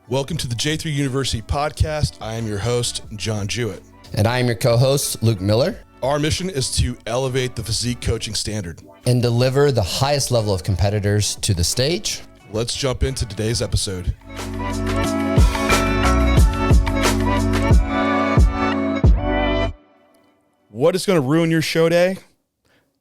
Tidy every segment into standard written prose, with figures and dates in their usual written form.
Welcome to the J3U University podcast. I am your host, John Jewett. And I am your co-host, Luke Miller. Our mission is to elevate the physique coaching standard and deliver the highest level of competitors to the stage. Let's jump into today's episode. What is going to ruin your show day?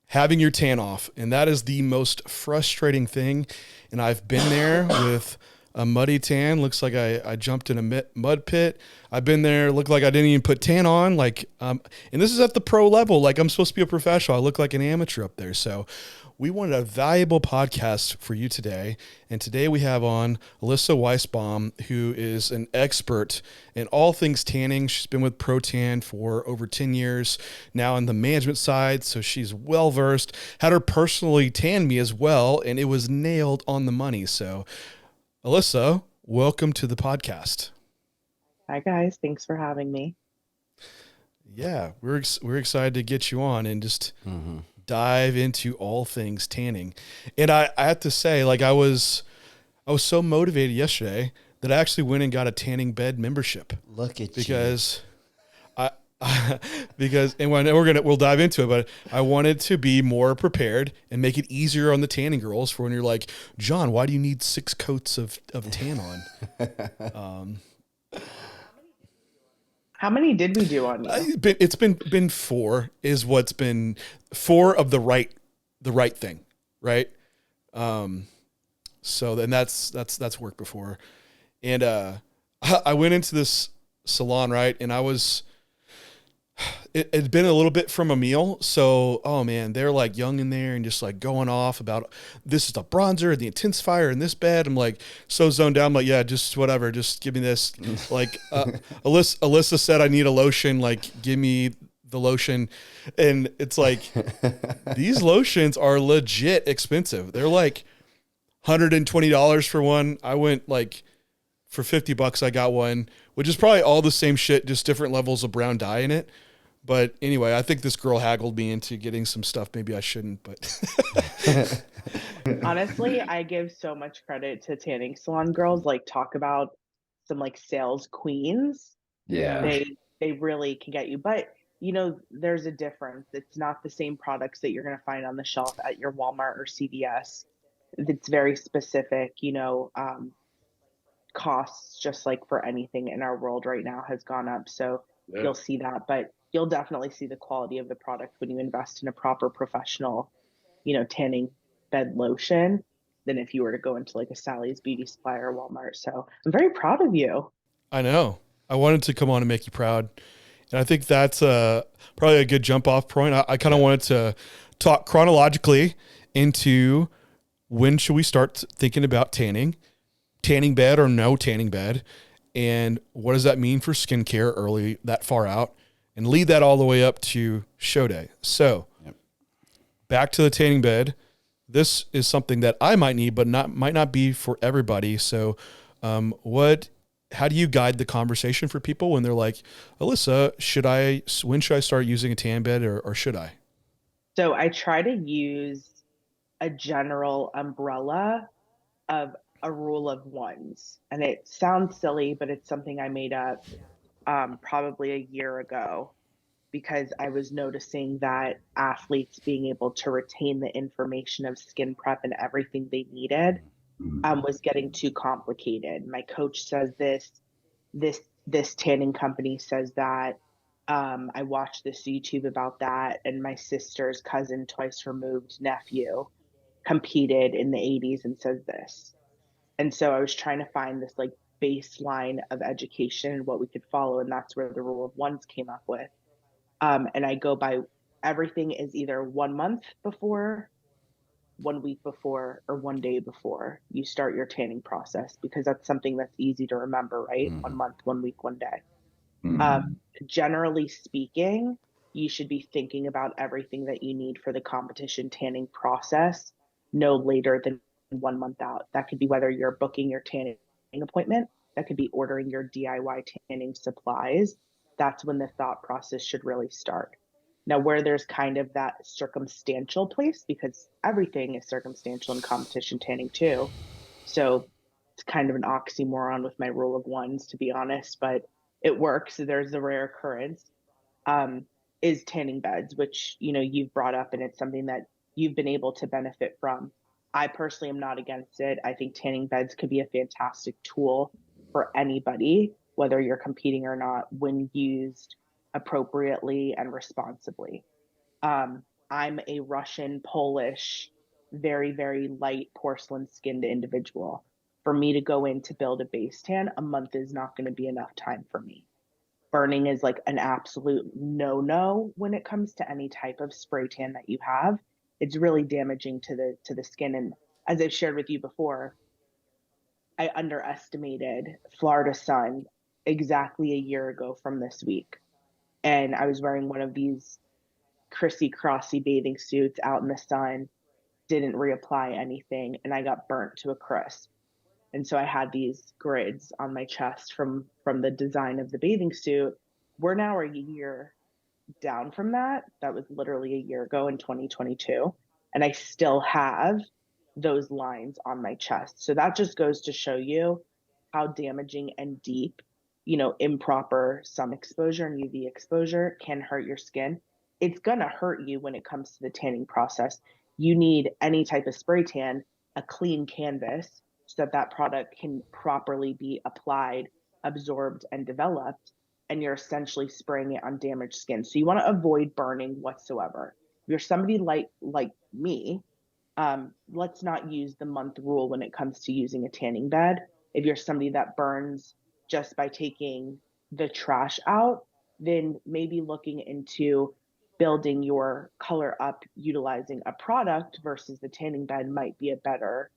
Having your tan off. And that is the most frustrating thing. And I've been there with a muddy tan. Looks like I jumped in a mud pit. I've been there. Looked like I didn't even put tan on. And this is at the pro level. Like, I'm supposed to be a professional. I look like an amateur up there. So we wanted a valuable podcast for you today. And today we have on Alyssa Weisbaum, who is an expert in all things tanning. She's been with ProTan for over 10 years now on the management side. So she's well-versed. Had her personally tan me as well. And it was nailed on the money. So Alyssa, welcome to the podcast. Hi, guys. Thanks for having me. Yeah, we're excited to get you on and just dive into all things tanning. And I have to say, like, I was so motivated yesterday that I actually went and got a tanning bed membership. Look at because we'll dive into it, but I wanted to be more prepared and make it easier on the tanning girls for when you're like, John, why do you need 6 coats of tan on? How many did we do on you? It's been 4 is what's been 4 of the right thing. Right. So then that's worked before. And, I went into this salon, right. And it had been a little bit from a meal. So, oh man, they're like young in there and just like going off about this is the bronzer and the intensifier in this bed. I'm like so zoned out. I'm like, yeah, just whatever. Just give me this. Like, Alyssa said, I need a lotion. Like, give me the lotion. And it's like, these lotions are legit expensive. They're like $120 for one. I went like for $50. I got one, which is probably all the same shit, just different levels of brown dye in it. But anyway, I think this girl haggled me into getting some stuff. Maybe I shouldn't, but Honestly, I give so much credit to tanning salon girls. Like, talk about some like sales queens. Yeah. They really can get you. But you know, there's a difference. It's not the same products that you're going to find on the shelf at your Walmart or CVS. It's very specific, costs, just like for anything in our world right now, has gone up. So yeah, you'll see that, but you'll definitely see the quality of the product when you invest in a proper professional, tanning bed lotion than if you were to go into like a Sally's Beauty Supply or Walmart. So I'm very proud of you. I know. I wanted to come on and make you proud. And I think that's probably a good jump off point. I kind of wanted to talk chronologically into when should we start thinking about tanning bed or no tanning bed, and what does that mean for skincare early, that far out, and lead that all the way up to show day. So Back to the tanning bed. This is something that I might need, but might not be for everybody. So how do you guide the conversation for people when they're like, Alyssa, when should I start using a tan bed or should I? So I try to use a general umbrella of a rule of ones. And it sounds silly, but it's something I made up probably a year ago because I was noticing that athletes being able to retain the information of skin prep and everything they needed was getting too complicated. My coach says this tanning company says that. I watched this YouTube about that, and my sister's cousin, twice removed nephew, competed in the 80s and says this. And so I was trying to find this like baseline of education and what we could follow. And that's where the rule of ones came up with. And I go by everything is either 1 month before, 1 week before, or 1 day before you start your tanning process, because that's something that's easy to remember, right? 1 month, 1 week, 1 day. Generally speaking, you should be thinking about everything that you need for the competition tanning process no later than 1 month out. That could be whether you're booking your tanning appointment. That could be ordering your DIY tanning supplies. That's when the thought process should really start. Now, where there's kind of that circumstantial place, because everything is circumstantial in competition tanning too. So it's kind of an oxymoron with my rule of ones, to be honest, but it works. There's a rare occurrence. Um, is tanning beds, which you've brought up, and it's something that you've been able to benefit from. I personally am not against it. I think tanning beds could be a fantastic tool for anybody, whether you're competing or not, when used appropriately and responsibly. I'm a Russian, Polish, very, very light porcelain skinned individual. For me to go in to build a base tan, a month is not going to be enough time for me. Burning is like an absolute no no when it comes to any type of spray tan that you have. It's really damaging to the skin. And as I've shared with you before, I underestimated Florida sun exactly a year ago from this week. And I was wearing one of these crissy crossy bathing suits out in the sun, didn't reapply anything, and I got burnt to a crisp. And so I had these grids on my chest from the design of the bathing suit. We're now a year down from that. That was literally a year ago in 2022, and I still have those lines on my chest. So that just goes to show you how damaging and deep, improper sun exposure and UV exposure can hurt your skin. It's going to hurt you when it comes to the tanning process. You need any type of spray tan, a clean canvas, so that that product can properly be applied, absorbed, and developed. And you're essentially spraying it on damaged skin. So you want to avoid burning whatsoever. If you're somebody like me, let's not use the month rule when it comes to using a tanning bed. If you're somebody that burns just by taking the trash out, then maybe looking into building your color up utilizing a product versus the tanning bed might be a better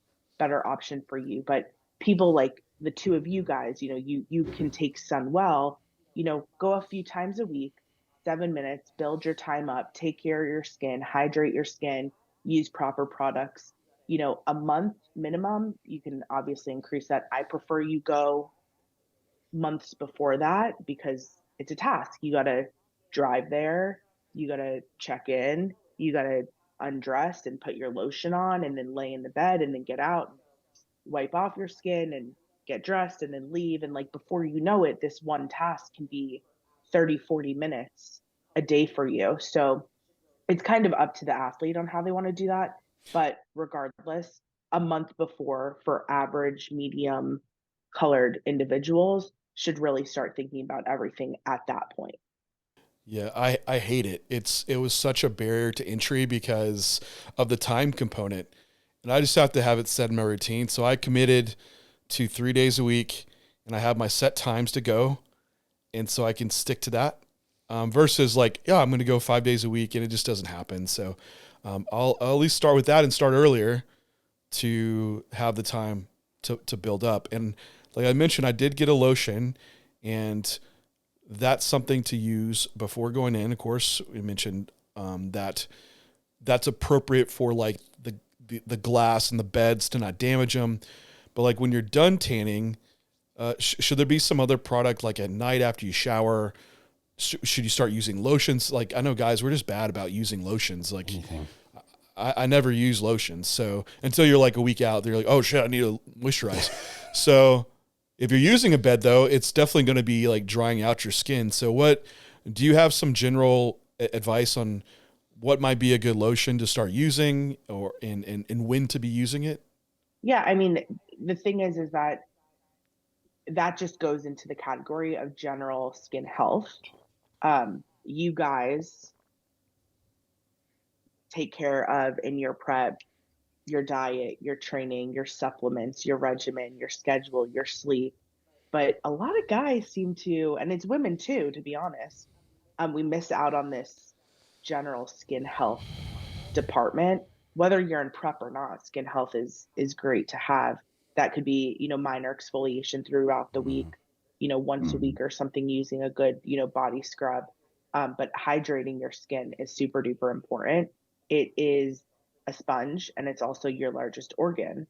option for you. But people like the two of you guys, you can take sun well, go a few times a week, 7 minutes, build your time up, take care of your skin, hydrate your skin, use proper products. A month minimum. You can obviously increase that. I prefer you go months before that because it's a task. You got to drive there, you got to check in, you got to undress and put your lotion on and then lay in the bed and then get out, wipe off your skin and get dressed and then leave. And like before you know it, this one task can be 30, 40 minutes a day for you. So it's kind of up to the athlete on how they want to do that. But regardless, a month before for average, medium colored individuals should really start thinking about everything at that point. Yeah, I hate it. It was such a barrier to entry because of the time component. And I just have to have it set in my routine. So I committed to 3 days a week and I have my set times to go. And so I can stick to that. Versus like, yeah, I'm going to go 5 days a week and it just doesn't happen. So I'll at least start with that and start earlier to have the time to build up. And like I mentioned, I did get a lotion and that's something to use before going in. Of course, we mentioned that that's appropriate for like the glass and the beds to not damage them. But like when you're done tanning, should there be some other product like at night after you shower? Should you start using lotions? Like I know guys, we're just bad about using lotions. Like I never use lotions. So until you're like a week out, they're like, oh shit, I need to moisturize. So if you're using a bed though, it's definitely going to be like drying out your skin. So what, do you have some general advice on what might be a good lotion to start using or and when to be using it? Yeah, I mean, the thing is that that just goes into the category of general skin health. You guys take care of in your prep, your diet, your training, your supplements, your regimen, your schedule, your sleep. But a lot of guys seem to, and it's women too, to be honest, we miss out on this general skin health department. Whether you're in prep or not, skin health is great to have. That could be, minor exfoliation throughout the week, once a week or something using a good, body scrub. But hydrating your skin is super duper important. It is a sponge and it's also your largest organ.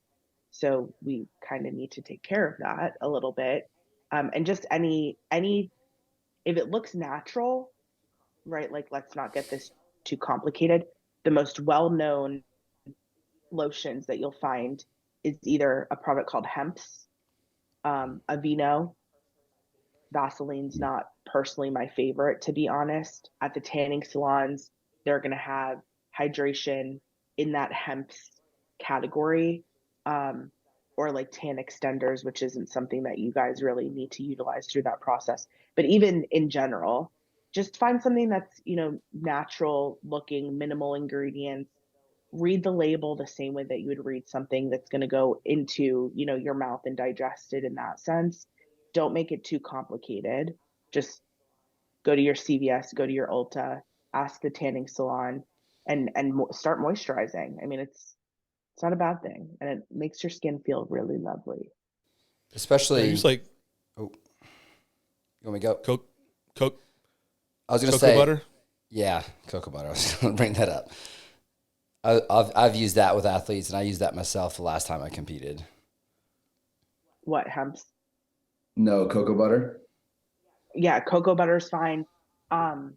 So we kind of need to take care of that a little bit. And just if it looks natural, right? Like, let's not get this too complicated. The most well-known lotions that you'll find is either a product called Hemp's Aveeno, Vaseline's not personally my favorite, to be honest. At the tanning salons, they're going to have hydration in that hemp category, um, or like tan extenders, which isn't something that you guys really need to utilize through that process. But even in general, just find something that's, natural looking, minimal ingredients. Read the label the same way that you would read something that's going to go into, your mouth and digest it in that sense. Don't make it too complicated. Just go to your CVS, go to your Ulta, ask the tanning salon, and start moisturizing. I mean, it's not a bad thing, and it makes your skin feel really lovely. Yeah, Especially, just like oh, you want me to go? Coke, Coke, I was going to cocoa say, butter. yeah, cocoa butter. I was going to bring that up. I've used that with athletes, and I used that myself the last time I competed. What, hemps? No, cocoa butter. Yeah, cocoa butter is fine. Um,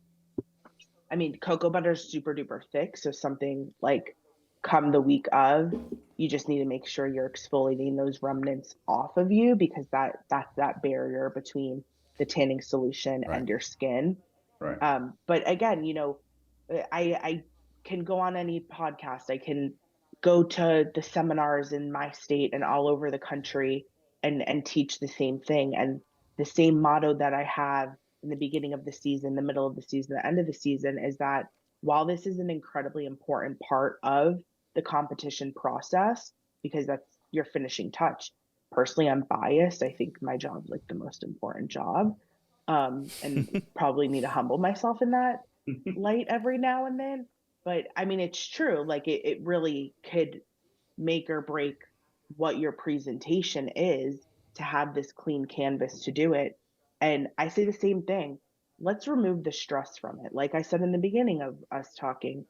I mean, cocoa butter is super duper thick, so something like come the week of, you just need to make sure you're exfoliating those remnants off of you, because that's that barrier between the tanning solution Right. and your skin. Right. But again, I can go on any podcast. I can go to the seminars in my state and all over the country and teach the same thing. And the same motto that I have in the beginning of the season, the middle of the season, the end of the season is that while this is an incredibly important part of the competition process, because that's your finishing touch. Personally, I'm biased. I think my job's like the most important job. And probably need to humble myself in that light every now and then. But I mean, it's true. Like it really could make or break what your presentation is to have this clean canvas to do it. And I say the same thing. Let's remove the stress from it. Like I said in the beginning of us talking,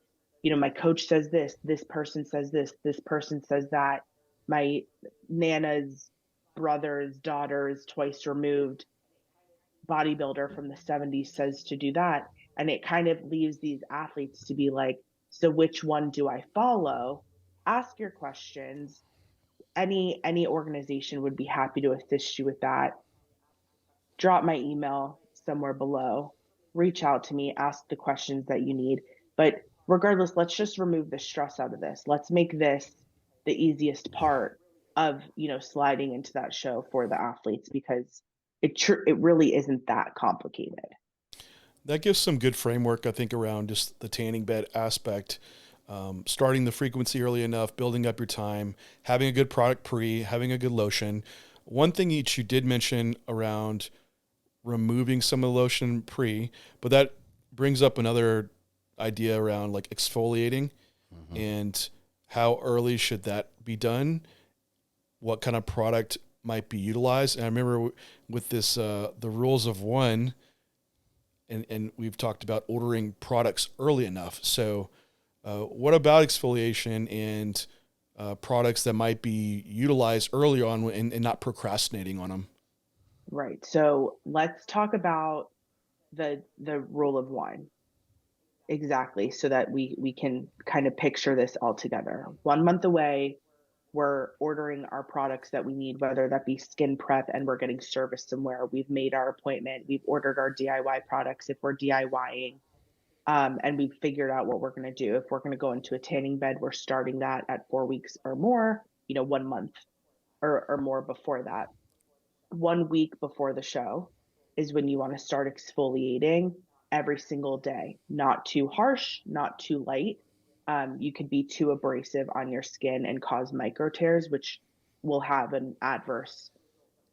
my coach says this person says this person says that. My Nana's brother's daughter is twice removed bodybuilder from the 70s says to do that. And it kind of leaves these athletes to be like, so which one do I follow? Ask your questions. Any organization would be happy to assist you with that. Drop my email somewhere below. Reach out to me, ask the questions that you need. But regardless, let's just remove the stress out of this. Let's make this the easiest part of, sliding into that show for the athletes, because it really isn't that complicated. That gives some good framework, I think, around just the tanning bed aspect. Starting the frequency early enough, building up your time, having a good product pre, having a good lotion. One thing each you did mention around removing some of the lotion pre, but that brings up another idea around like exfoliating and how early should that be done? What kind of product might be utilized? And I remember with this, the rules of one, and we've talked about ordering products early enough. So, what about exfoliation and products that might be utilized early on and not procrastinating on them? Right. So let's talk about the rule of one. Exactly. So that we can kind of picture this all together. 1 month away, we're ordering our products that we need, whether that be skin prep and we're getting service somewhere. We've made our appointment. We've ordered our DIY products if we're DIYing. And we've figured out what we're going to do. If we're going to go into a tanning bed, we're starting that at 4 weeks or more, 1 month or more before that. 1 week before the show is when you want to start exfoliating every single day. Not too harsh, not too light. You could be too abrasive on your skin and cause micro tears, which will have an adverse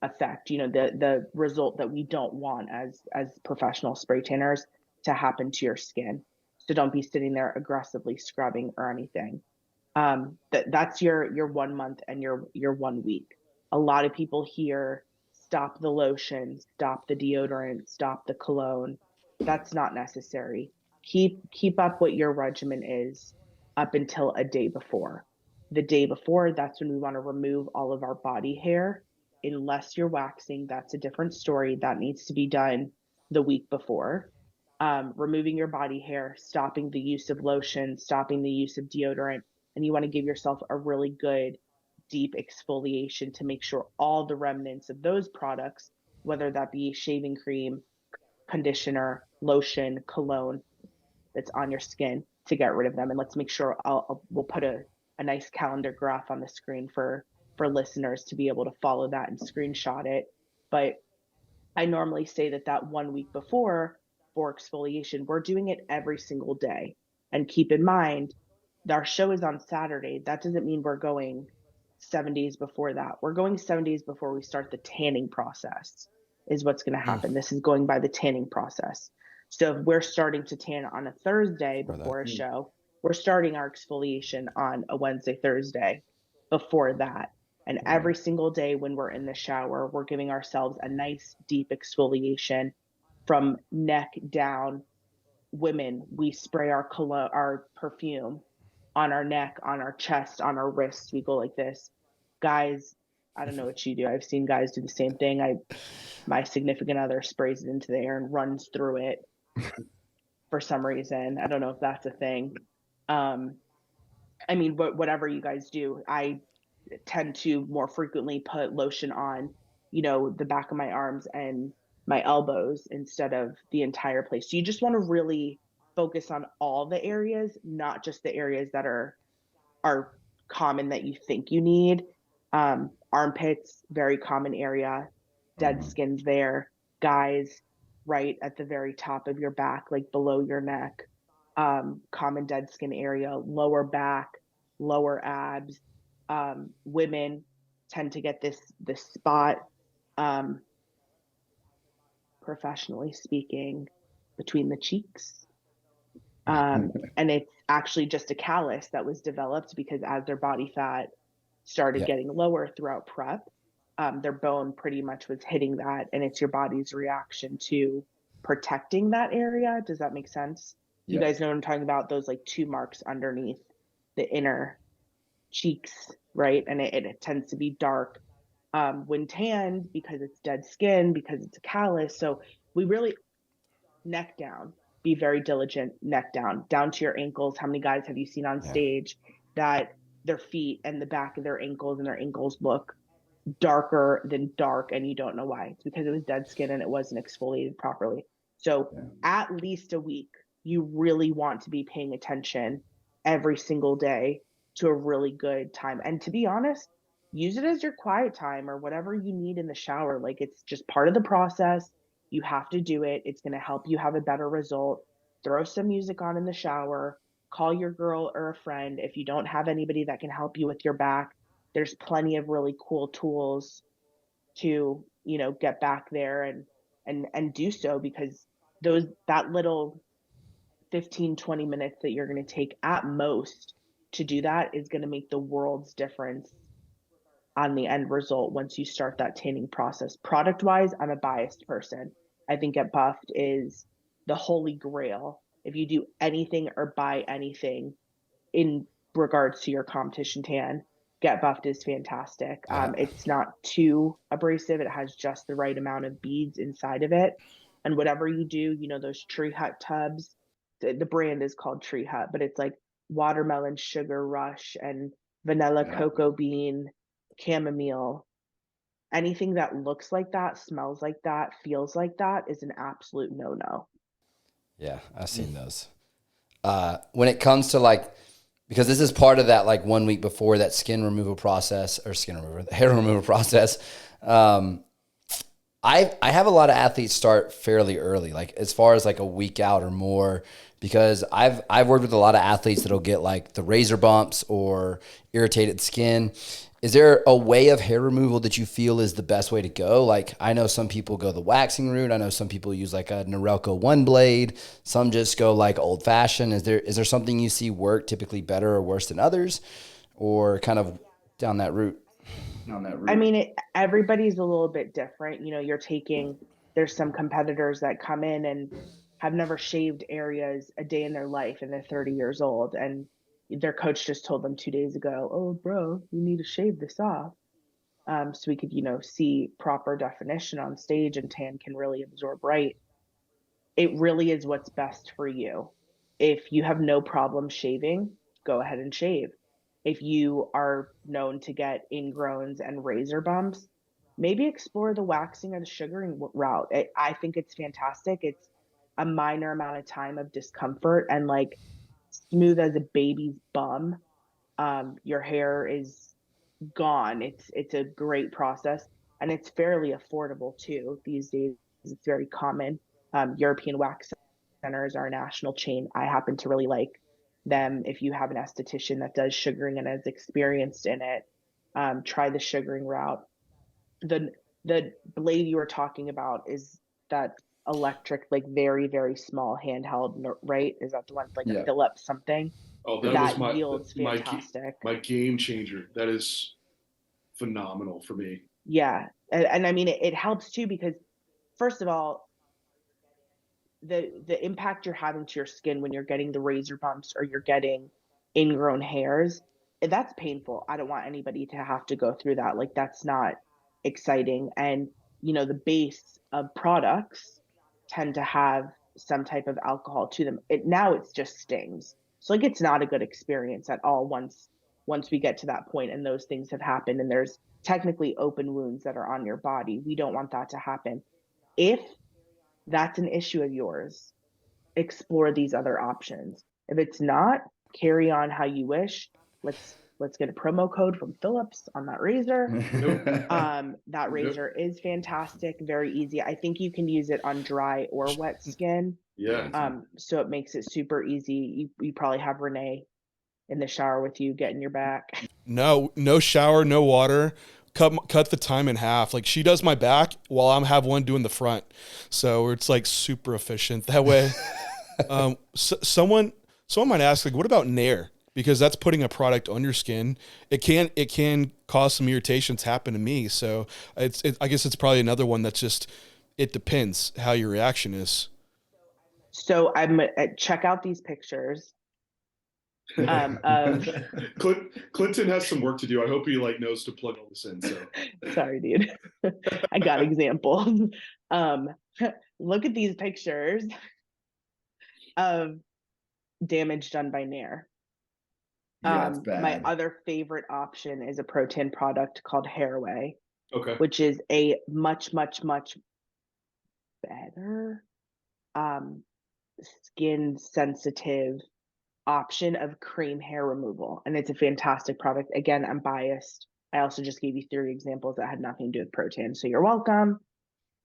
effect. The result that we don't want as professional spray tanners to happen to your skin. So don't be sitting there aggressively scrubbing or anything. That's your 1 month and your 1 week. A lot of people hear stop the lotion, stop the deodorant, stop the cologne. That's not necessary. Keep up what your regimen is up until a day before. The day before, that's when we want to remove all of our body hair. Unless you're waxing, that's a different story. That needs to be done the week before. Removing your body hair, stopping the use of lotion, stopping the use of deodorant, and you want to give yourself a really good deep exfoliation to make sure all the remnants of those products, whether that be shaving cream, conditioner, lotion, cologne, that's on your skin, to get rid of them. And let's make sure we'll put a nice calendar graph on the screen for listeners to be able to follow that and screenshot it. But I normally say that 1 week before for exfoliation, we're doing it every single day. And keep in mind, our show is on Saturday. That doesn't mean we're going 7 days before that. We're going 7 days before we start the tanning process, is what's going to happen. This is going by the tanning process. So if we're starting to tan on a Thursday before a show, we're starting our exfoliation on a Wednesday, Thursday before that. And every single day when we're in the shower, we're giving ourselves a nice deep exfoliation from neck down. Women, we spray our cologne, our perfume on our neck, on our chest, on our wrists. We go like this. Guys, I don't know what you do. I've seen guys do the same thing. My significant other sprays it into the air and runs through it for some reason. I don't know if that's a thing. I mean, whatever you guys do, I tend to more frequently put lotion on, the back of my arms and my elbows instead of the entire place. So you just want to really focus on all the areas, not just the areas that are common that you think you need. Armpits, very common area. Dead skin's there. Guys, right at the very top of your back, like below your neck. Common dead skin area, lower back, lower abs. Women tend to get this spot, professionally speaking, between the cheeks. And it's actually just a callus that was developed because as their body fat started getting lower throughout prep, their bone pretty much was hitting that, and it's your body's reaction to protecting that area. Does that make sense? You guys know what I'm talking about? Those like 2 marks underneath the inner cheeks, right? And it tends to be dark when tanned because it's dead skin, because it's a callus. So we really, neck down, be very diligent, neck down to your ankles. How many guys have you seen on stage that their feet and the back of their ankles and their ankles look darker than dark, and you don't know why? It's because it was dead skin and it wasn't exfoliated properly. So at least a week, you really want to be paying attention every single day to a really good time. And to be honest, use it as your quiet time or whatever you need in the shower. Like, it's just part of the process. You have to do it. It's going to help you have a better result. Throw some music on in the shower. Call your girl or a friend. If you don't have anybody that can help you with your back, there's plenty of really cool tools to, get back there and do so, because that little 15-20 minutes that you're going to take at most to do that is going to make the world's difference on the end result once you start that tanning process. Product wise, I'm a biased person. I think Get Buffed is the holy grail. If you do anything or buy anything in regards to your competition tan, Get Buffed is fantastic. It's not too abrasive. It has just the right amount of beads inside of it. And whatever you do, those Tree Hut tubs, the brand is called Tree Hut, but it's like watermelon sugar rush and vanilla cocoa bean, chamomile. Anything that looks like that, smells like that, feels like that is an absolute no-no. Yeah, I've seen those. When it comes to because this is part of that 1 week before that hair removal process. I have a lot of athletes start fairly early, as far as a week out or more, because I've worked with a lot of athletes that'll get the razor bumps or irritated skin. Is there a way of hair removal that you feel is the best way to go? I know some people go the waxing route. I know some people use a Norelco one blade. Some just go old fashioned. Is there something you see work typically better or worse than others, or kind of down that route? I mean, everybody's a little bit different. There's some competitors that come in and have never shaved areas a day in their life, and they're 30 years old, and their coach just told them 2 days ago, "Oh, bro, you need to shave this off." So we could, see proper definition on stage, and tan can really absorb right. It really is what's best for you. If you have no problem shaving, go ahead and shave. if you are known to get ingrowns and razor bumps, maybe explore the waxing or the sugaring route. I think it's fantastic. It's a minor amount of time of discomfort and like smooth as a baby's bum. Your hair is gone. It's a great process and it's fairly affordable too these days. It's very common. European wax centers are a national chain. I happen to really like them. If you have an esthetician that does sugaring and is experienced in it, try the sugaring route. The blade you were talking about is that electric, like very, very small handheld, right? Is that the one like Yeah. a Philips something? Oh, That yields fantastic. my game changer. That is phenomenal for me. Yeah. And I mean, it helps too, because first of all, the impact you're having to your skin when you're getting the razor bumps or you're getting ingrown hairs, that's painful. I don't want anybody to have to go through that. Like that's not exciting. And you know, the base of products tend to have some type of alcohol to them. Now it's just stings. So like it's not a good experience at all once we get to that point and those things have happened and there's technically open wounds that are on your body. We don't want that to happen. If that's an issue of yours, explore these other options. If it's not, carry on how you wish. Let's get a promo code from Philips on that razor. That razor is fantastic, very easy. I think you can use it on dry or wet skin. Yeah. So it makes it super easy. You probably have Renee in the shower with you getting your back. No shower, no water. Cut the time in half. Like she does my back while I'm have one doing the front. So it's like super efficient that way. Someone might ask, like, what about Nair? Because that's putting a product on your skin. It can cause some irritations happen to me. So I guess it's probably another one that's just, it depends how your reaction is. So I'm check out these pictures. Of Clinton has some work to do. I hope he like knows to plug all this in. So sorry, dude. I got examples. Look at these pictures of damage done by Nair. Yeah, it's bad. My other favorite option is a protein product called Hairway, okay. which is a much, much, much better skin sensitive option of cream hair removal. And it's a fantastic product. Again, I'm biased. I also just gave you 3 examples that had nothing to do with protein. So you're welcome.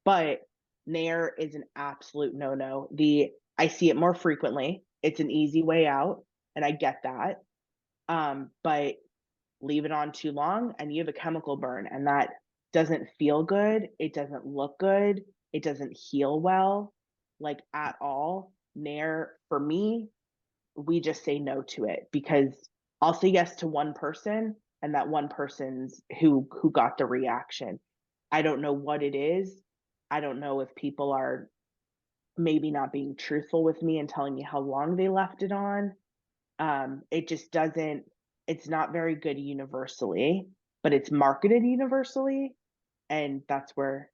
But Nair is an absolute no-no. I see it more frequently. It's an easy way out, and I get that. But leave it on too long and you have a chemical burn, and that doesn't feel good. It doesn't look good. It doesn't heal well, like at all. Nair, for me, we just say no to it because I'll say yes to one person and that one person's who got the reaction. I don't know what it is. I don't know if people are maybe not being truthful with me and telling me how long they left it on. It just doesn't, it's not very good universally, but it's marketed universally. And that's where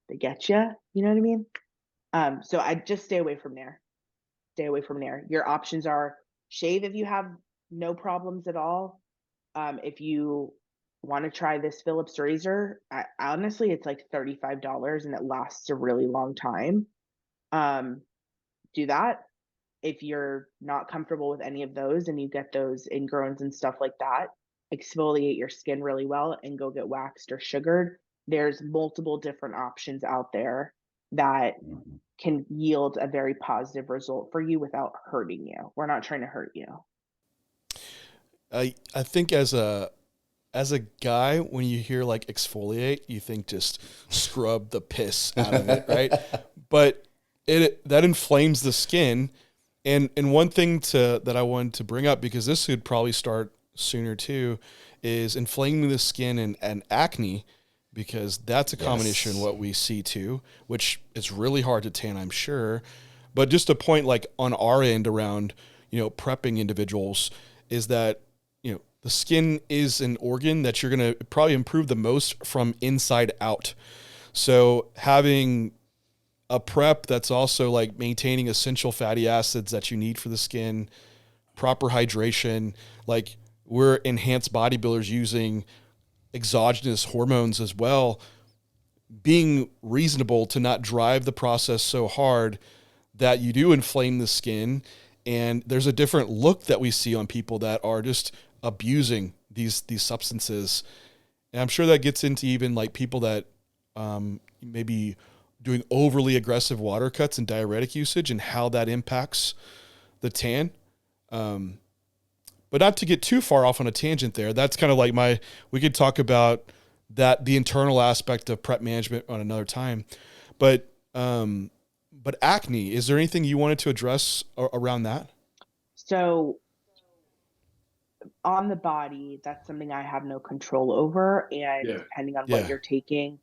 they get you. You know what I mean? So I just stay away from there. Stay away from there. Your options are shave if you have no problems at all. If you want to try this Philips razor, honestly, it's like $35 and it lasts a really long time. Do that. If you're not comfortable with any of those and you get those ingrowns and stuff like that, exfoliate your skin really well and go get waxed or sugared. There's multiple different options out there that can yield a very positive result for you without hurting you. We're not trying to hurt you. I think as a guy, when you hear like exfoliate, you think just scrub the piss out of it, right? But that inflames the skin. And one thing that I wanted to bring up, because this would probably start sooner too, is inflaming the skin and acne, because that's a common issue in what we see too, which is really hard to tan, I'm sure. But just a point like on our end around, prepping individuals is that, the skin is an organ that you're going to probably improve the most from inside out. So having a prep that's also like maintaining essential fatty acids that you need for the skin, proper hydration, like we're enhanced bodybuilders using exogenous hormones as well, being reasonable to not drive the process so hard that you do inflame the skin. And there's a different look that we see on people that are just abusing these substances. And I'm sure that gets into even like people that maybe doing overly aggressive water cuts and diuretic usage and how that impacts the tan. But not to get too far off on a tangent there. That's kind of like we could talk about that, the internal aspect of prep management on another time. But acne, is there anything you wanted to address around that? So on the body, that's something I have no control over. And depending on what you're taking,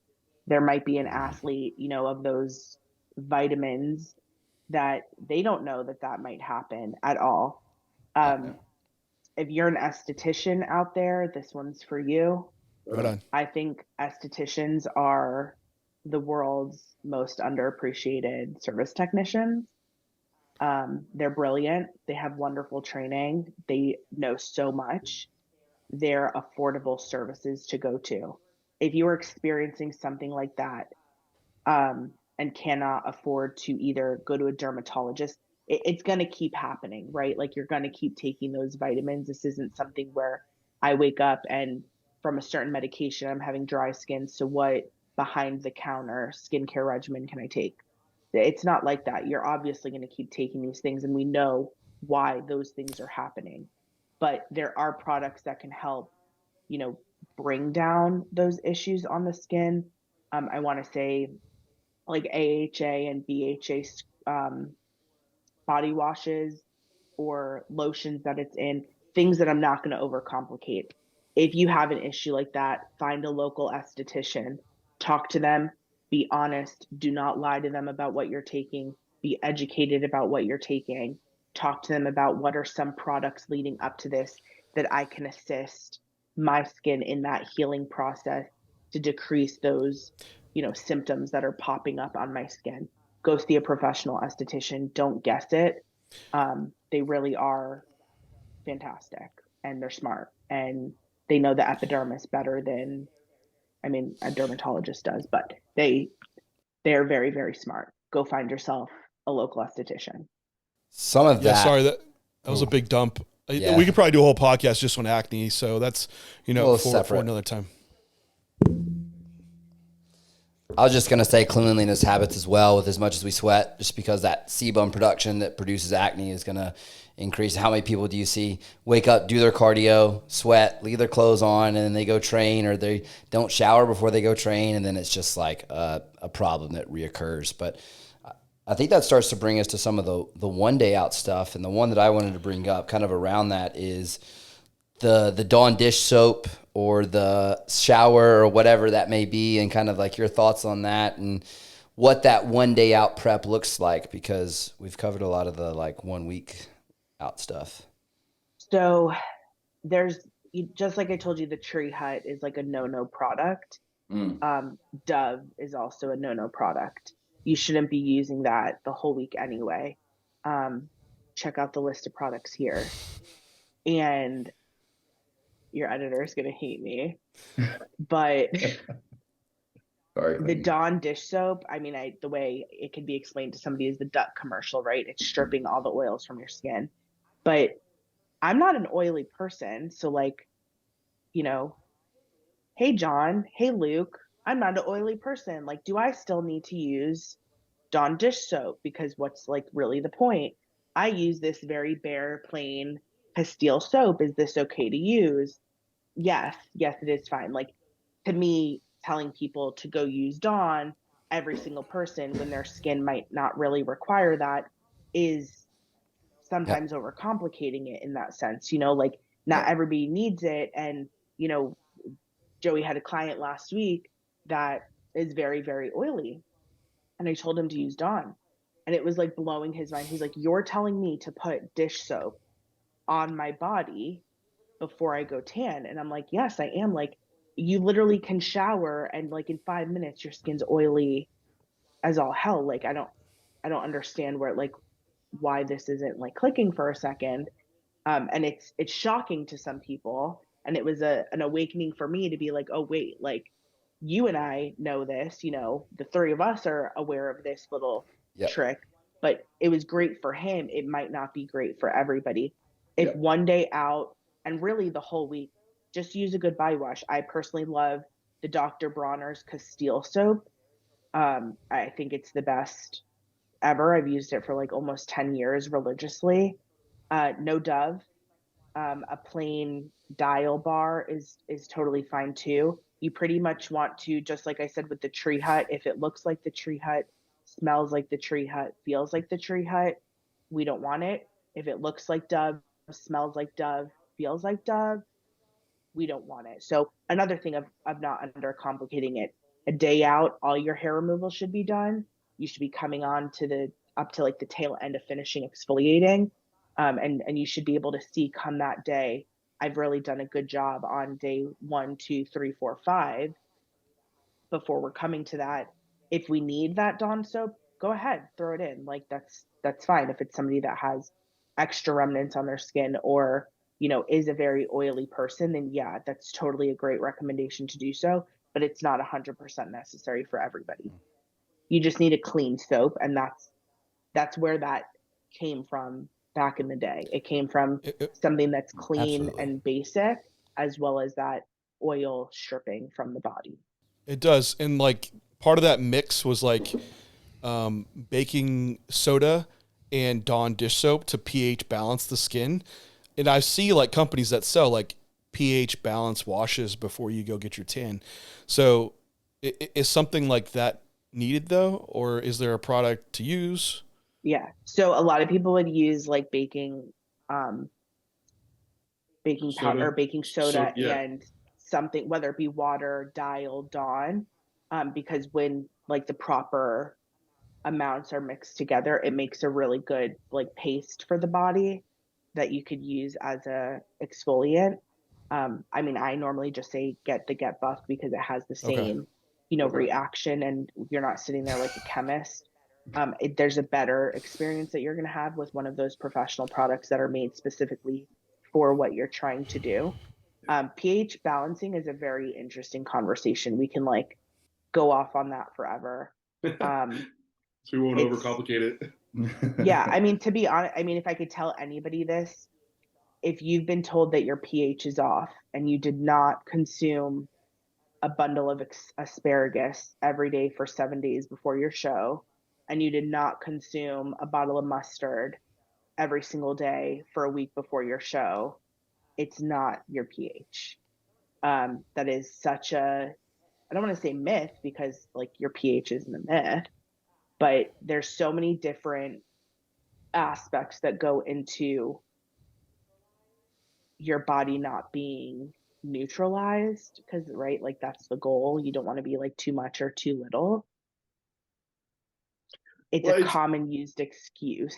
there might be an athlete, of those vitamins that they don't know that might happen at all. If you're an esthetician out there, this one's for you. Right on. I think estheticians are the world's most underappreciated service technicians. They're brilliant. They have wonderful training. They know so much. They're affordable services to go to. If you are experiencing something like that, and cannot afford to either go to a dermatologist, it's going to keep happening, right? Like you're going to keep taking those vitamins. This isn't something where I wake up and from a certain medication, I'm having dry skin. So what behind the counter skincare regimen can I take? It's not like that. You're obviously going to keep taking these things, and we know why those things are happening. But there are products that can help, bring down those issues on the skin. I want to say like AHA and BHA body washes or lotions that it's in, things that I'm not going to overcomplicate. If you have an issue like that, find a local esthetician, talk to them, be honest, do not lie to them about what you're taking, be educated about what you're taking, talk to them about what are some products leading up to this that I can assist my skin in that healing process to decrease those, symptoms that are popping up on my skin. Go see a professional esthetician. Don't guess it. They really are fantastic, and they're smart, and they know the epidermis better than, a dermatologist does, but they're very, very smart. Go find yourself a local esthetician. Some of that. Sorry, that was a big dump. Yeah. We could probably do a whole podcast just on acne. So that's, for another time. I was just going to say cleanliness habits as well, with as much as we sweat, just because that sebum production that produces acne is going to increase. How many people do you see wake up, do their cardio, sweat, leave their clothes on, and then they go train, or they don't shower before they go train, and then it's just like a problem that reoccurs. But I think that starts to bring us to some of the one day out stuff. And the one that I wanted to bring up kind of around that is the Dawn dish soap or the shower or whatever that may be, and kind of like your thoughts on that and what that one day out prep looks like, because we've covered a lot of the like 1 week out stuff. So there's, just like I told you, the Tree Hut is like a no-no product. Dove is also a no-no product. You shouldn't be using that the whole week anyway. Check out the list of products here. And your editor is going to hate me, but Sorry, the Dawn dish soap, the way it can be explained to somebody is the duck commercial, right? It's stripping all the oils from your skin. But I'm not an oily person. So hey, John, hey, Luke, I'm not an oily person. Like, do I still need to use Dawn dish soap? Because what's like really the point? I use this very bare, plain HOSSTILE soap. Is this okay to use? Yes, it is fine. Like, to me, telling people to go use Dawn, every single person, when their skin might not really require that, is sometimes overcomplicating it in that sense. Not everybody needs it. And, Joey had a client last week that is very, very oily. And I told him to use Dawn. And it was like blowing his mind. He's like, you're telling me to put dish soap on my body before I go tan? And I'm like, yes, I am. Like, you literally can shower and like in 5 minutes your skin's oily as all hell. Like, I don't understand why this isn't like clicking for a second. And it's shocking to some people. And it was an awakening for me to be like, oh, wait, like you and I know this, the three of us are aware of this little Yep. trick, but it was great for him. It might not be great for everybody. If Yep. one day out and really the whole week, just use a good body wash. I personally love the Dr. Bronner's Castile soap. I think it's the best ever. I've used it for like almost 10 years religiously. No Dove. A plain dial bar is totally fine too. You pretty much want to, just like I said with the tree hut, if it looks like the tree hut, smells like the tree hut, feels like the tree hut, we don't want it. If it looks like Dove, smells like Dove, feels like Dove, we don't want it. So another thing of not undercomplicating it. A day out, all your hair removal should be done. You should be coming on to the up to like the tail end of finishing exfoliating. And you should be able to see come that day, I've really done a good job on day 1, 2, 3, 4, 5 before we're coming to that. If we need that Dawn soap, go ahead, throw it in. Like that's fine. If it's somebody that has extra remnants on their skin or is a very oily person, then yeah, that's totally a great recommendation to do so. But it's not 100% necessary for everybody. You just need a clean soap, and that's where that came from back in the day. It came from something that's clean Absolutely. and basic, as well as that oil stripping from the body. It does. And like part of that mix was like baking soda and Dawn dish soap to pH balance the skin. And I see like companies that sell like pH balance washes before you go get your tan. So is something like that needed though, or is there a product to use? Yeah. So a lot of people would use like um, baking powder or Soda. baking soda Yeah. and something, whether it be water, dial, Dawn, because when like the proper amounts are mixed together, it makes a really good like paste for the body that you could use as a exfoliant. I mean, I normally just say get the Get Buff because it has the Okay. same, Okay. reaction, and you're not sitting there like a chemist. There's a better experience that you're going to have with one of those professional products that are made specifically for what you're trying to do. pH balancing is a very interesting conversation. We can like go off on that forever. Um, So we won't it's overcomplicate it. yeah. I mean, to be honest, I mean, if I could tell anybody this, if you've been told that your pH is off and you did not consume a bundle of asparagus every day for 7 days before your show, and you did not consume a bottle of mustard every single day for a week before your show, it's not your pH. That is such a, I don't want to say myth because like your pH isn't a myth, but there's so many different aspects that go into your body not being neutralized, because right, like that's the goal. You don't want to be like too much or too little. It's Well, a common used excuse.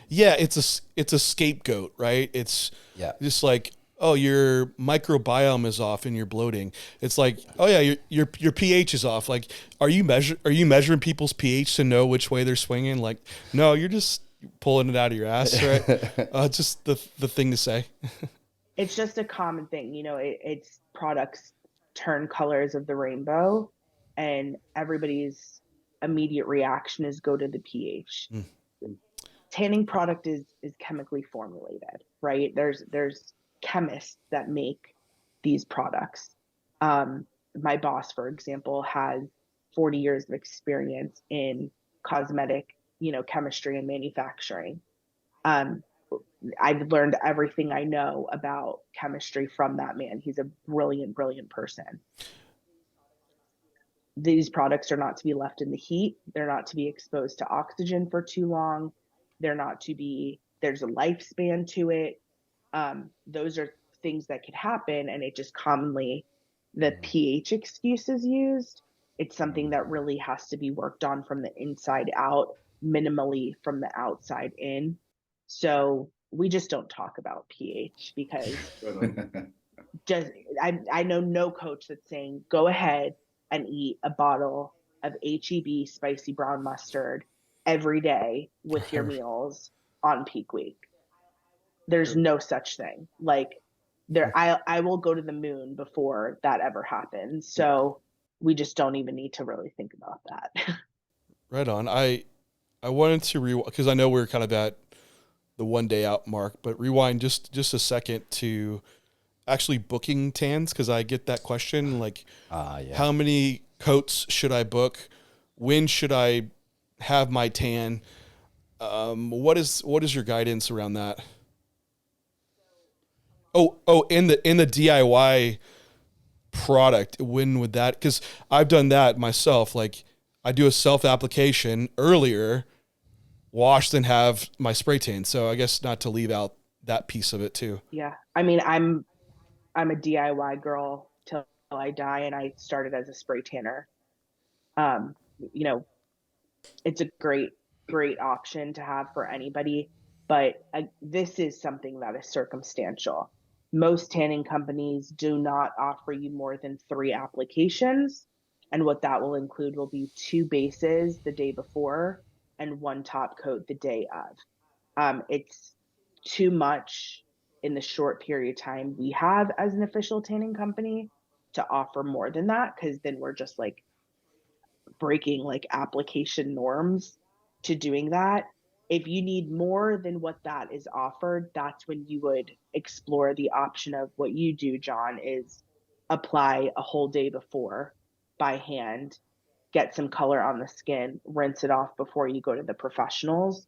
Yeah, it's a scapegoat, right? It's Yeah. just like, oh, your microbiome is off and you're bloating. It's like, oh yeah, your pH is off. Like, are you measuring people's pH to know which way they're swinging? Like, no, you're just pulling it out of your ass, right? Just the thing to say. It's just a common thing, it's products turn colors of the rainbow, and everybody's immediate reaction is go to the pH. Mm. Tanning product is chemically formulated, right? There's chemists that make these products. My boss, for example, has 40 years of experience in cosmetic, chemistry and manufacturing. Um, I've learned everything I know about chemistry from that man. He's a brilliant, brilliant person. These products are not to be left in the heat. They're not to be exposed to oxygen for too long. They're not to be, there's a lifespan to it. Those are things that could happen. And it just commonly, the pH excuse is used. It's something that really has to be worked on from the inside out, minimally from the outside in. So we just don't talk about pH because just I know no coach that's saying go ahead and eat a bottle of HEB spicy brown mustard every day with your meals on peak week. There's no such thing. Like I will go to the moon before that ever happens. So we just don't even need to really think about that. Right on. I wanted to rewind because I know we're kind of at the 1 day out mark, but rewind just a second to actually booking tans because I get that question like, how many coats should I book? When should I have my tan? What is your guidance around that? In the DIY product, when would that? Because I've done that myself. Like I do a self application earlier, wash, then have my spray tan. So I guess not to leave out that piece of it too. Yeah. I mean, I'm a DIY girl till I die, and I started as a spray tanner. Um, you know, it's a great option to have for anybody, but this is something that is circumstantial. Most tanning companies do not offer you more than 3 applications, and what that will include will be 2 bases the day before and 1 top coat the day of. It's too much in the short period of time we have as an official tanning company to offer more than that, because then we're just like breaking like application norms to doing that. If you need more than what that is offered, that's when you would explore the option of what you do, John, is apply a whole day before by hand, get some color on the skin, rinse it off before you go to the professionals.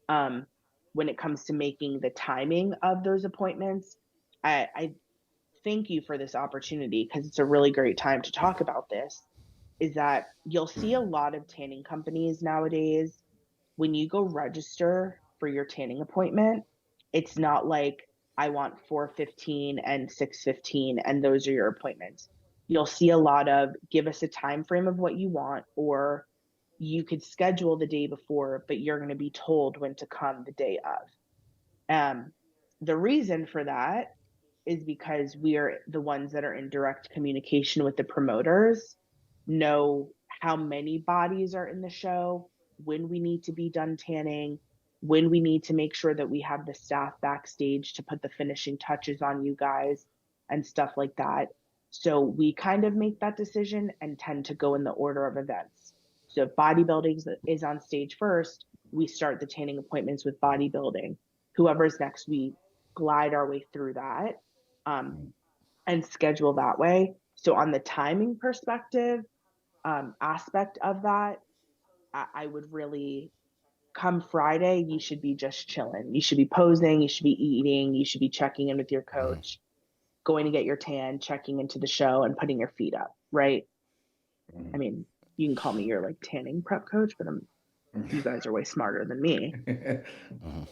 Um, when it comes to making the timing of those appointments, I thank you for this opportunity because it's a really great time to talk about this. Is that you'll see a lot of tanning companies nowadays when you go register for your tanning appointment, it's not like I want 4:15 and 6:15 and those are your appointments. You'll see a lot of give us a time frame of what you want, or you could schedule the day before, but you're going to be told when to come the day of. Um, the reason for that is because we are the ones that are in direct communication with the promoters, know how many bodies are in the show, when we need to be done tanning, when we need to make sure that we have the staff backstage to put the finishing touches on you guys and stuff like that. So we kind of make that decision and tend to go in the order of events. So if bodybuilding is on stage first, we start the tanning appointments with bodybuilding. Whoever's next, we glide our way through that, and schedule that way. So on the timing perspective, aspect of that, I would really come Friday, you should be just chilling. You should be posing, you should be eating, you should be checking in with your coach, going to get your tan, checking into the show and putting your feet up, right? I mean, you can call me your like tanning prep coach, but you guys are way smarter than me.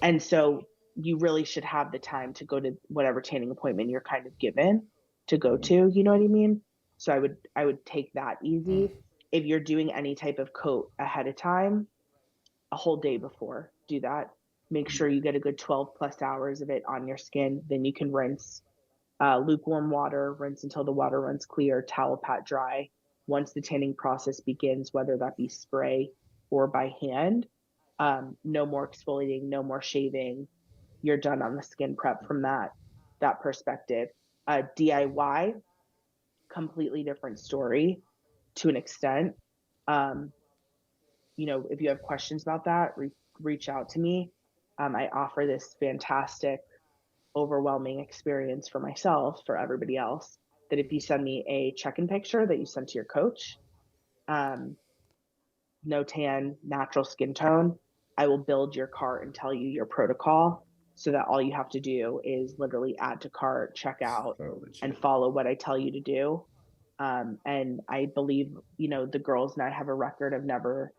And so you really should have the time to go to whatever tanning appointment you're kind of given to go to, you know what I mean? So I would take that easy. If you're doing any type of coat ahead of time, a whole day before, do that. Make sure you get a good 12 plus hours of it on your skin. Then you can rinse lukewarm water, rinse until the water runs clear, towel pat dry. Once the tanning process begins, whether that be spray or by hand, no more exfoliating, no more shaving. You're done on the skin prep from that perspective. DIY, completely different story to an extent. If you have questions about that, reach out to me. I offer this fantastic, overwhelming experience for myself, for everybody else, that if you send me a check-in picture that you sent to your coach, no tan, natural skin tone, I will build your cart and tell you your protocol so that all you have to do is literally add to cart, check out, and follow what I tell you to do. And I believe, the girls and I have a record of never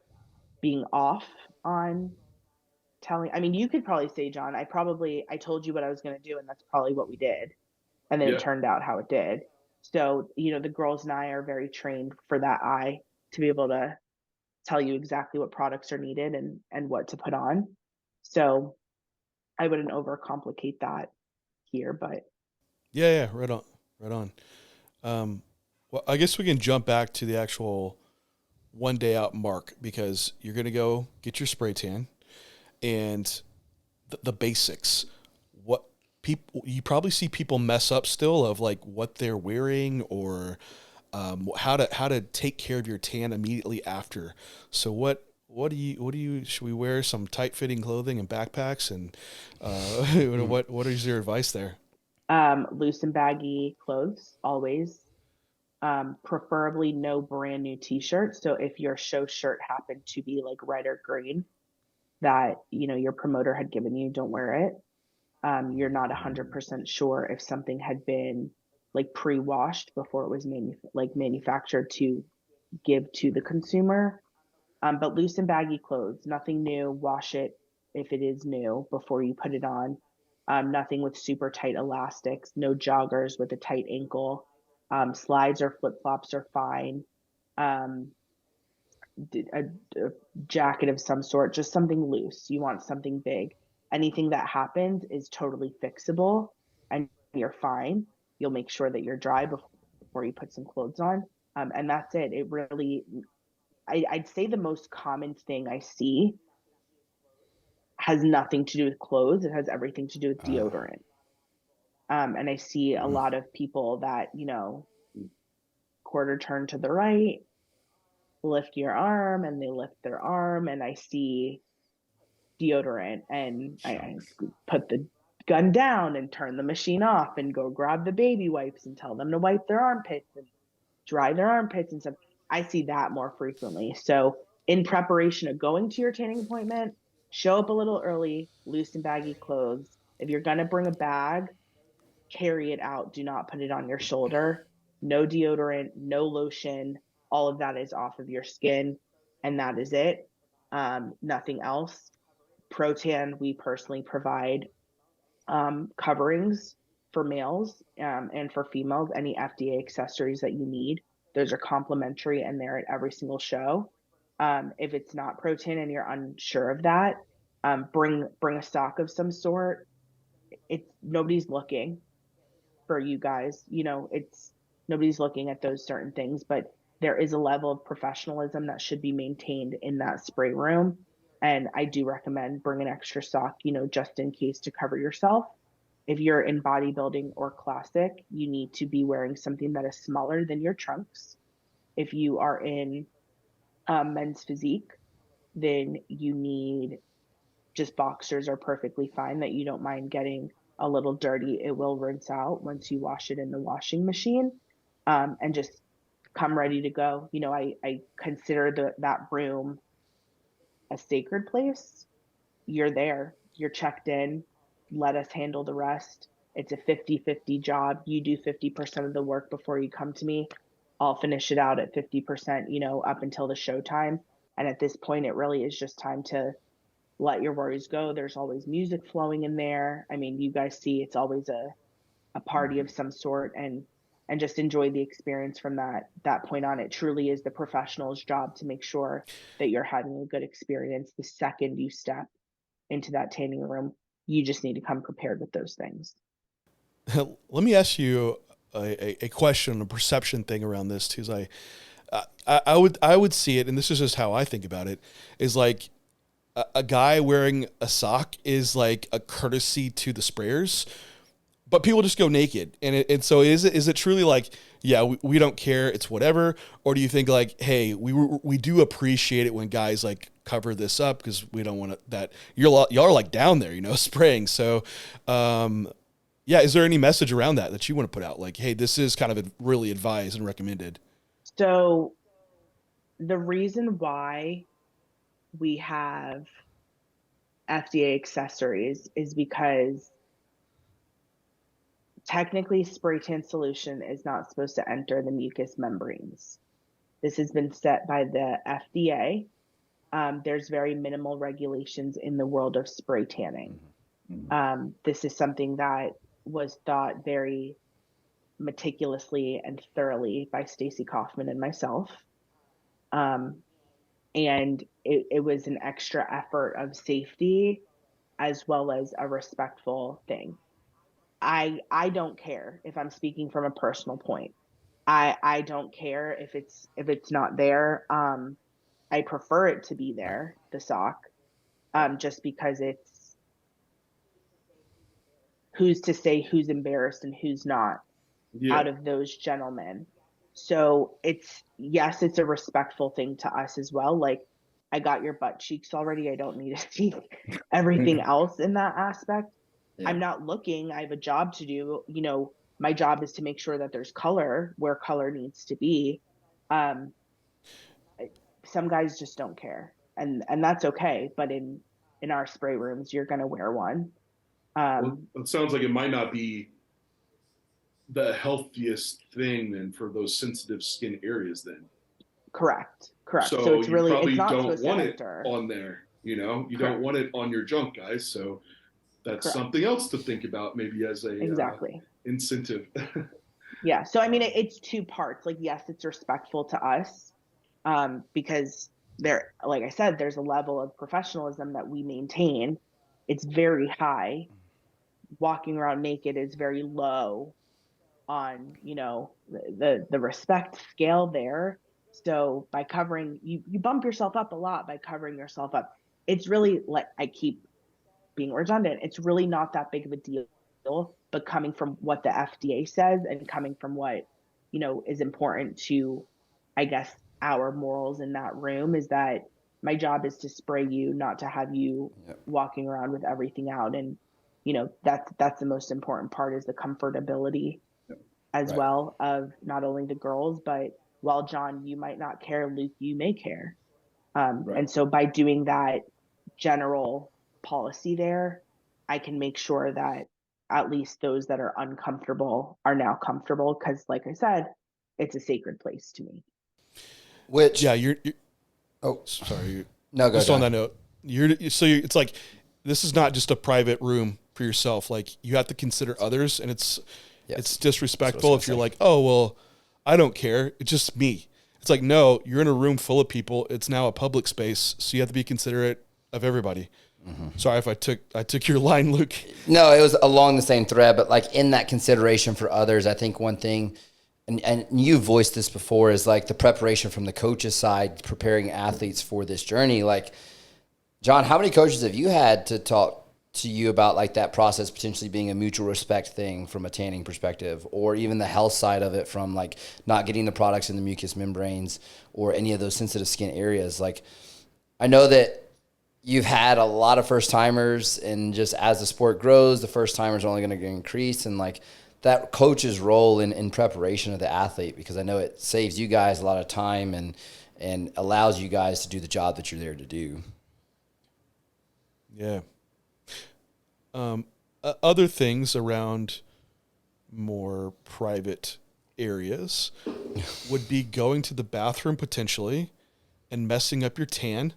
being off on telling. I mean, you could probably say, John, I told you what I was going to do, and that's probably what we did. And then it turned out how it did. So, the girls and I are very trained for that eye to be able to tell you exactly what products are needed and what to put on. So I wouldn't overcomplicate that here, but Yeah, right on. Well, I guess we can jump back to the actual 1 day out mark because you're going to go get your spray tan and the basics. people, you probably see people mess up still of like what they're wearing or how to take care of your tan immediately after. So what do you should we wear some tight fitting clothing and backpacks and what is your advice there? Loose and baggy clothes always. Preferably no brand new t-shirts. So if your show shirt happened to be like red or green that, your promoter had given you, don't wear it. You're not 100% sure if something had been like pre-washed before it was manufactured to give to the consumer. But loose and baggy clothes, nothing new. Wash it if it is new before you put it on. Nothing with super tight elastics. No joggers with a tight ankle. Slides or flip flops are fine. Um, a jacket of some sort, just something loose. You want something big. Anything that happens is totally fixable and you're fine. You'll make sure that you're dry before you put some clothes on. And that's it. It really, I'd say the most common thing I see has nothing to do with clothes. It has everything to do with deodorant. And I see a lot of people that, quarter turn to the right, lift your arm, and they lift their arm, and I see deodorant, and I put the gun down and turn the machine off and go grab the baby wipes and tell them to wipe their armpits and dry their armpits and stuff. I see that more frequently. So in preparation of going to your tanning appointment, show up a little early, loose and baggy clothes. If you're going to bring a bag, carry it out. Do not put it on your shoulder. No deodorant, no lotion. All of that is off of your skin, and that is it. Nothing else. Protan, we personally provide coverings for males and for females, any FDA accessories that you need. Those are complimentary and they're at every single show. If it's not Protan and you're unsure of that, bring a stock of some sort. It's nobody's looking for you guys. It's nobody's looking at those certain things, but there is a level of professionalism that should be maintained in that spray room. And I do recommend bring an extra sock, just in case to cover yourself. If you're in bodybuilding or classic, you need to be wearing something that is smaller than your trunks. If you are in men's physique, then you need just boxers are perfectly fine that you don't mind getting a little dirty. It will rinse out once you wash it in the washing machine, and just come ready to go. I consider that room a sacred place. You're there, you're checked in, let us handle the rest. It's a 50-50 job. You do 50% of the work before you come to me. I'll finish it out at 50%, up until the show time. And at this point, it really is just time to let your worries go. There's always music flowing in there. I mean, you guys see it's always a party of some sort, and just enjoy the experience from that point on. It truly is the professional's job to make sure that you're having a good experience the second you step into that tanning room. You just need to come prepared with those things. Let me ask you a question, a perception thing around this too. Is I would see it, and this is just how I think about it, is like a guy wearing a sock is like a courtesy to the sprayers, but people just go naked. And so is it truly like, yeah, we don't care, it's whatever? Or do you think like, hey, we do appreciate it when guys like cover this up because we don't want that y'all are like down there, spraying. So, yeah, is there any message around that you want to put out? Like, hey, this is kind of really advised and recommended. So the reason why we have FDA accessories is because technically spray tan solution is not supposed to enter the mucous membranes. This has been set by the FDA. There's very minimal regulations in the world of spray tanning. This is something that was thought very meticulously and thoroughly by Stacy Kaufman and myself. And it was an extra effort of safety as well as a respectful thing. I don't care if I'm speaking from a personal point. I don't care if it's not there. I prefer it to be there, the sock, just because who's to say who's embarrassed and who's not out of those gentlemen. So yes, it's a respectful thing to us as well. Like, I got your butt cheeks already. I don't need to see everything else in that aspect. Yeah. I'm not looking. I have a job to do. My job is to make sure that there's color where color needs to be. Some guys just don't care, and that's okay. But in our spray rooms, you're gonna wear one. Well, it sounds like it might not be the healthiest thing then for those sensitive skin areas then. Correct. So it's you really, probably it's not don't supposed want to it enter. on there, you Correct. don't want it on your junk, guys. So that's Correct. something else to think about, maybe as a Exactly. incentive. Yeah. So I mean, it's two parts. Like, yes, it's respectful to us, because there, like I said, there's a level of professionalism that we maintain. It's very high. Walking around naked is very low on, the respect scale there. So by covering, you bump yourself up a lot by covering yourself up. It's really, like, I keep being redundant, it's really not that big of a deal. But coming from what the FDA says and coming from what, is important to, I guess, our morals in that room, is that my job is to spray you, not to have you walking around with everything out. And, that's the most important part, is the comfortability as well of not only the girls, but while John, you might not care, Luke, you may care. And so by doing that general policy there, I can make sure that at least those that are uncomfortable are now comfortable, because, like I said, it's a sacred place to me. Which, you're oh, sorry. No, go just on John. that note, it's like, this is not just a private room for yourself. Like, you have to consider others, and it's disrespectful if you're like, oh, well, I don't care, it's just me. It's like, no, you're in a room full of people. It's now a public space, so you have to be considerate of everybody. Sorry if I took your line, Luke. No, it was along the same thread, but like, in that consideration for others, I think one thing, and you voiced this before, is like the preparation from the coach's side, preparing athletes for this journey. Like, John, how many coaches have you had to talk to you about like that process potentially being a mutual respect thing from a tanning perspective, or even the health side of it, from like not getting the products in the mucous membranes or any of those sensitive skin areas? Like, I know that you've had a lot of first timers, and just as the sport grows, the first timers are only going to increase, and like that coach's role in preparation of the athlete, because I know it saves you guys a lot of time and allows you guys to do the job that you're there to do. Yeah. Other things around more private areas would be going to the bathroom potentially and messing up your tan.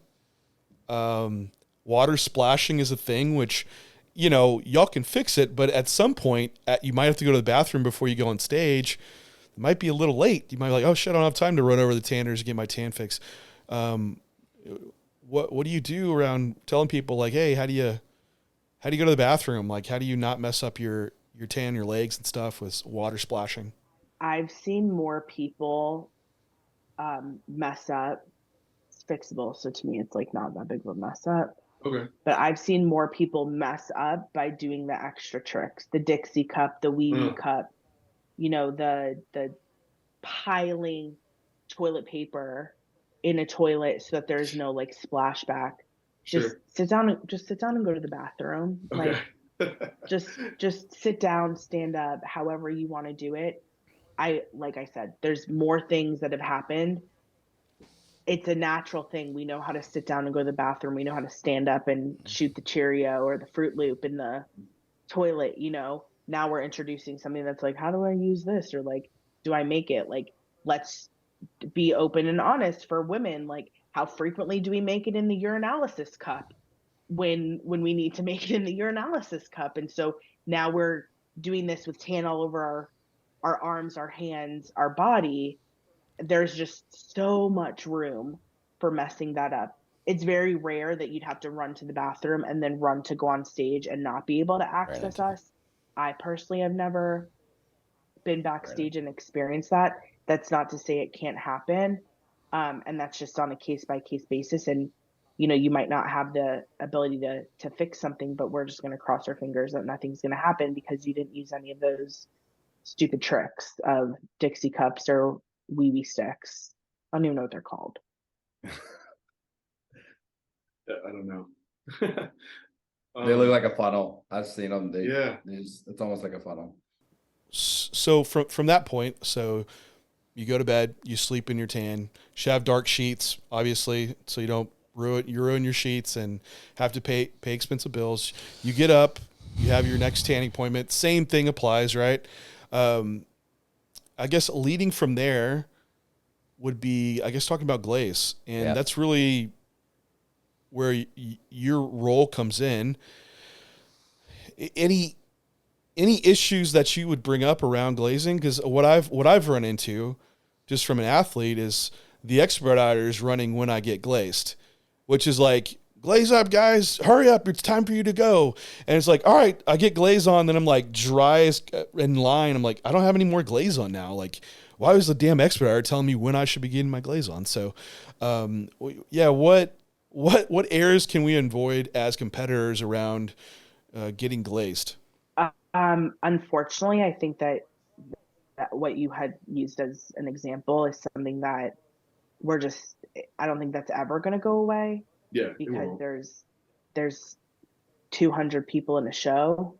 Water splashing is a thing, which, y'all can fix it, but at some point you might have to go to the bathroom before you go on stage. It might be a little late. You might be like, oh shit, I don't have time to run over the tanners and get my tan fix. What do you do around telling people, like, hey, how do you go to the bathroom? Like, how do you not mess up your tan, your legs and stuff with water splashing? I've seen more people mess up. It's fixable, so to me, it's like not that big of a mess up. Okay. But I've seen more people mess up by doing the extra tricks, the Dixie cup, the wee wee cup, the piling toilet paper in a toilet so that there's no like splashback. Just sit down and go to the bathroom. Okay. Like, just sit down, stand up, however you want to do it. Like I said, there's more things that have happened. It's a natural thing. We know how to sit down and go to the bathroom. We know how to stand up and shoot the Cheerio or the Fruit Loop in the toilet. Now we're introducing something that's like, how do I use this? Or like, do I make it? Like, let's be open and honest for women. Like, how frequently do we make it in the urinalysis cup when we need to make it in the urinalysis cup? And so now we're doing this with tan all over our arms, our hands, our body. There's just so much room for messing that up. It's very rare that you'd have to run to the bathroom and then run to go on stage and not be able to access us. I personally have never been backstage and experienced that. That's not to say it can't happen. And that's just on a case by case basis. And you might not have the ability to fix something, but we're just going to cross our fingers that nothing's going to happen because you didn't use any of those stupid tricks of Dixie cups or wee wee sticks. I don't even know what they're called. I don't know. They look like a funnel. I've seen them. Yeah. It's almost like a funnel. So from that point, so you go to bed, you sleep in your tan. You should have dark sheets, obviously, so you don't ruin your sheets and have to pay expensive bills. You get up, you have your next tanning appointment. Same thing applies, right? I guess leading from there would be, I guess, talking about glaze, and that's really where your role comes in. Any issues that you would bring up around glazing? Because what I've run into, just from an athlete, is the expediters running when I get glazed, which is like, glaze up, guys, hurry up, it's time for you to go. And it's like, all right, I get glaze on, then I'm like dry as in line. I'm like, I don't have any more glaze on now. Like, why was the damn expediter telling me when I should be getting my glaze on? So, what errors can we avoid as competitors around getting glazed? Unfortunately, I think that what you had used as an example is something that I don't think that's ever going to go away. Yeah, because there's 200 people in a show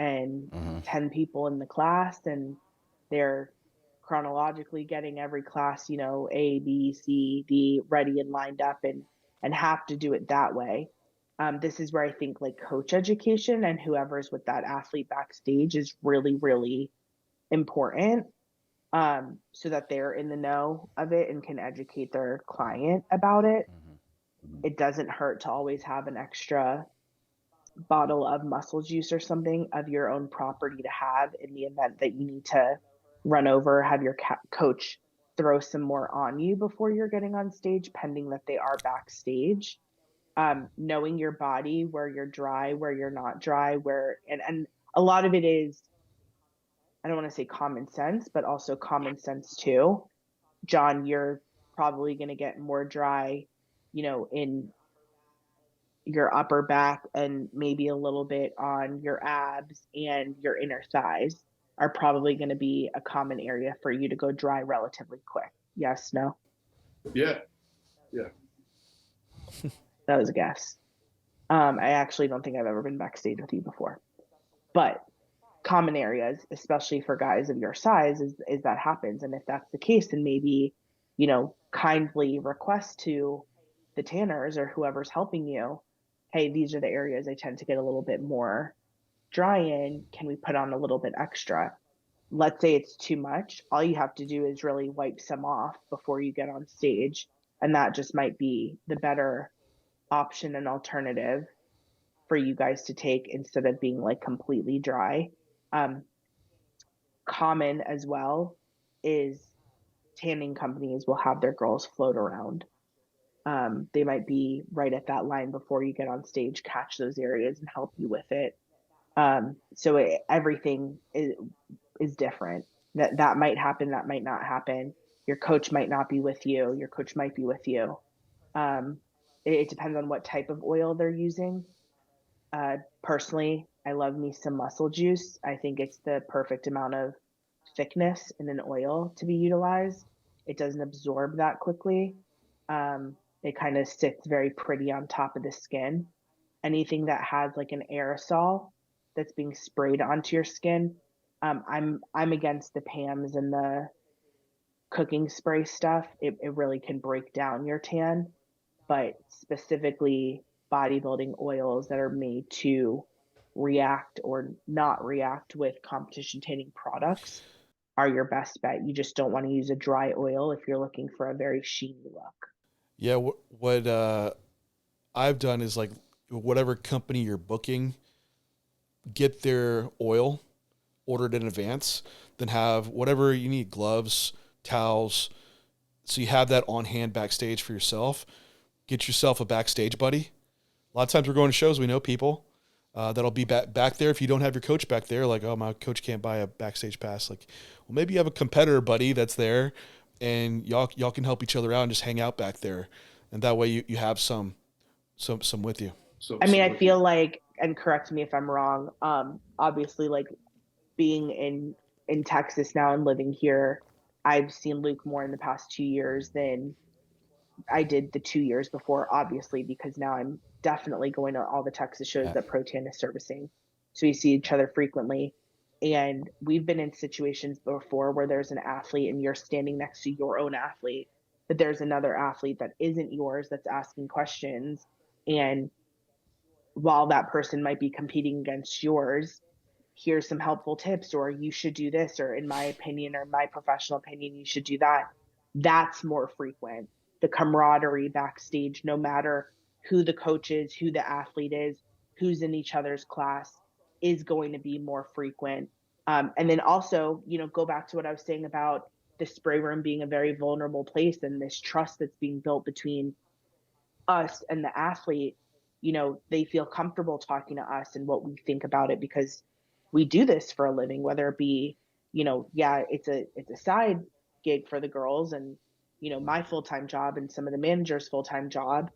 and 10 people in the class, and they're chronologically getting every class, A, B, C, D ready and lined up, and have to do it that way. This is where I think like coach education and whoever's with that athlete backstage is really, really important, so that they're in the know of it and can educate their client about it. It doesn't hurt to always have an extra bottle of muscle juice or something of your own property to have in the event that you need to run over, have your coach throw some more on you before you're getting on stage, pending that they are backstage. Knowing your body, where you're dry, where you're not dry, and a lot of it is, I don't want to say common sense, but also common sense too. John, you're probably going to get more dry, in your upper back and maybe a little bit on your abs, and your inner thighs are probably going to be a common area for you to go dry relatively quick. Yes, no? Yeah. That was a guess. I actually don't think I've ever been backstage with you before. But common areas, especially for guys of your size, is that happens. And if that's the case, then maybe, kindly request to the tanners or whoever's helping you, hey, these are the areas I tend to get a little bit more dry in. Can we put on a little bit extra? Let's say it's too much. All you have to do is really wipe some off before you get on stage. And that just might be the better option and alternative for you guys to take instead of being like completely dry. Common as well is tanning companies will have their girls float around. They might be right at that line before you get on stage, catch those areas and help you with it. Everything is different. That might happen, that might not happen. Your coach might not be with you. Your coach might be with you. It depends on what type of oil they're using. Personally, I love me some muscle juice. I think it's the perfect amount of thickness in an oil to be utilized. It doesn't absorb that quickly. It kind of sits very pretty on top of the skin. Anything that has like an aerosol that's being sprayed onto your skin, I'm against the PAMs and the cooking spray stuff. It really can break down your tan, but specifically bodybuilding oils that are made to react or not react with competition tanning products are your best bet. You just don't want to use a dry oil if you're looking for a very sheeny look. Yeah, what I've done is like whatever company you're booking, get their oil ordered in advance, then have whatever you need, gloves, towels, so you have that on hand backstage for yourself. Get yourself a backstage buddy. A lot of times we're going to shows, we know people that'll be back there. If you don't have your coach back there, like, oh, my coach can't buy a backstage pass. Like, well, maybe you have a competitor buddy that's there, and y'all can help each other out and just hang out back there. And that way you have some. So I'm with you. So, I mean, so I with feel like, and correct me if I'm wrong, obviously, like being in Texas now and living here, I've seen Luke more in the past 2 years than I did the 2 years before, obviously, because now I'm definitely going to all the Texas shows Yeah. that Protan is servicing. So we see each other frequently. And we've been in situations before where there's an athlete and you're standing next to your own athlete, but there's another athlete that isn't yours that's asking questions. And while that person might be competing against yours, here's some helpful tips, or you should do this, or in my opinion, or my professional opinion, you should do that. That's more frequent. The camaraderie backstage, no matter who the coach is, who the athlete is, who's in each other's class, is going to be more frequent. And then also, go back to what I was saying about the spray room being a very vulnerable place and this trust that's being built between us and the athlete. They feel comfortable talking to us and what we think about it because we do this for a living, whether it be, yeah, it's a side gig for the girls and, my full-time job and some of the managers' full-time job.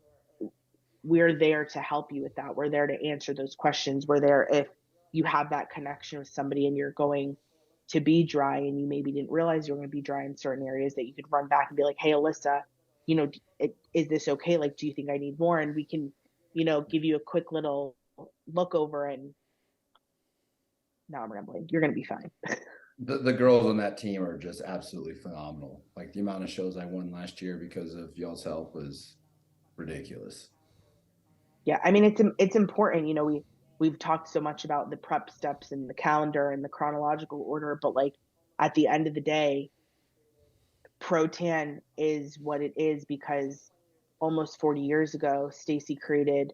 We're there to help you with that. We're there to answer those questions. We're there if you have that connection with somebody and you're going to be dry and you maybe didn't realize you were going to be dry in certain areas, that you could run back and be like, hey, Alyssa, is this okay? Like, do you think I need more? And we can, give you a quick little look over. And now I'm rambling. You're going to be fine. The girls on that team are just absolutely phenomenal. Like the amount of shows I won last year because of y'all's help was ridiculous. Yeah, I mean, it's important. We've talked so much about the prep steps and the calendar and the chronological order, but like at the end of the day, Protan is what it is because almost 40 years ago, Stacy created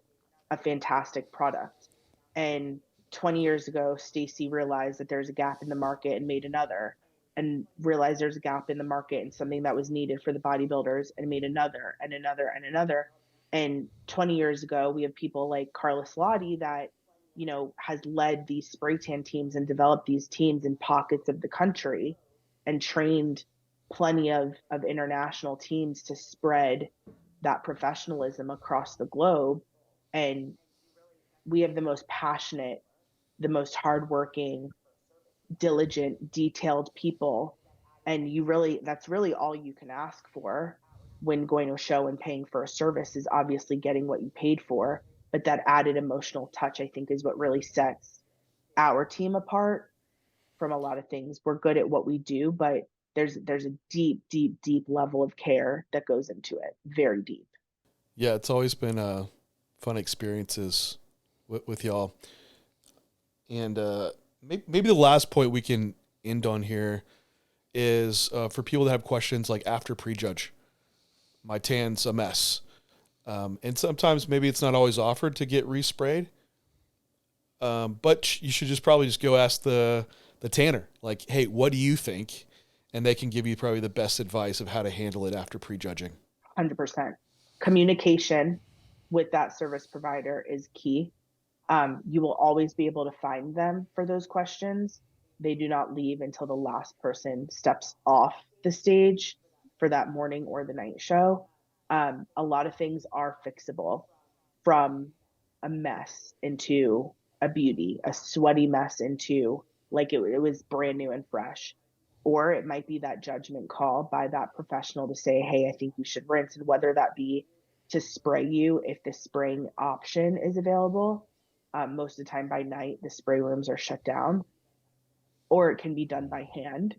a fantastic product. And 20 years ago, Stacy realized that there's a gap in the market and made another, and realized there's a gap in the market and something that was needed for the bodybuilders and made another and another and another. And 20 years ago, we have people like Carlos Lottie that, has led these spray tan teams and developed these teams in pockets of the country and trained plenty of international teams to spread that professionalism across the globe. And we have the most passionate, the most hardworking, diligent, detailed people. And that's really all you can ask for when going to a show and paying for a service, is obviously getting what you paid for. But that added emotional touch, I think, is what really sets our team apart from a lot of things. We're good at what we do, but there's a deep, deep, deep level of care that goes into it. Very deep. Yeah, it's always been fun experiences with y'all. And maybe the last point we can end on here is for people that have questions like after prejudge. My tan's a mess. And sometimes maybe it's not always offered to get resprayed. But you should probably just go ask the tanner, like, hey, what do you think? And they can give you probably the best advice of how to handle it after prejudging. 100%. Communication with that service provider is key. You will always be able to find them for those questions. They do not leave until the last person steps off the stage for that morning or the night show. A lot of things are fixable, from a mess into a beauty, a sweaty mess into like it was brand new and fresh. Or it might be that judgment call by that professional to say, hey, I think you should rinse. And whether that be to spray you if the spraying option is available. Most of the time by night, the spray rooms are shut down, or it can be done by hand,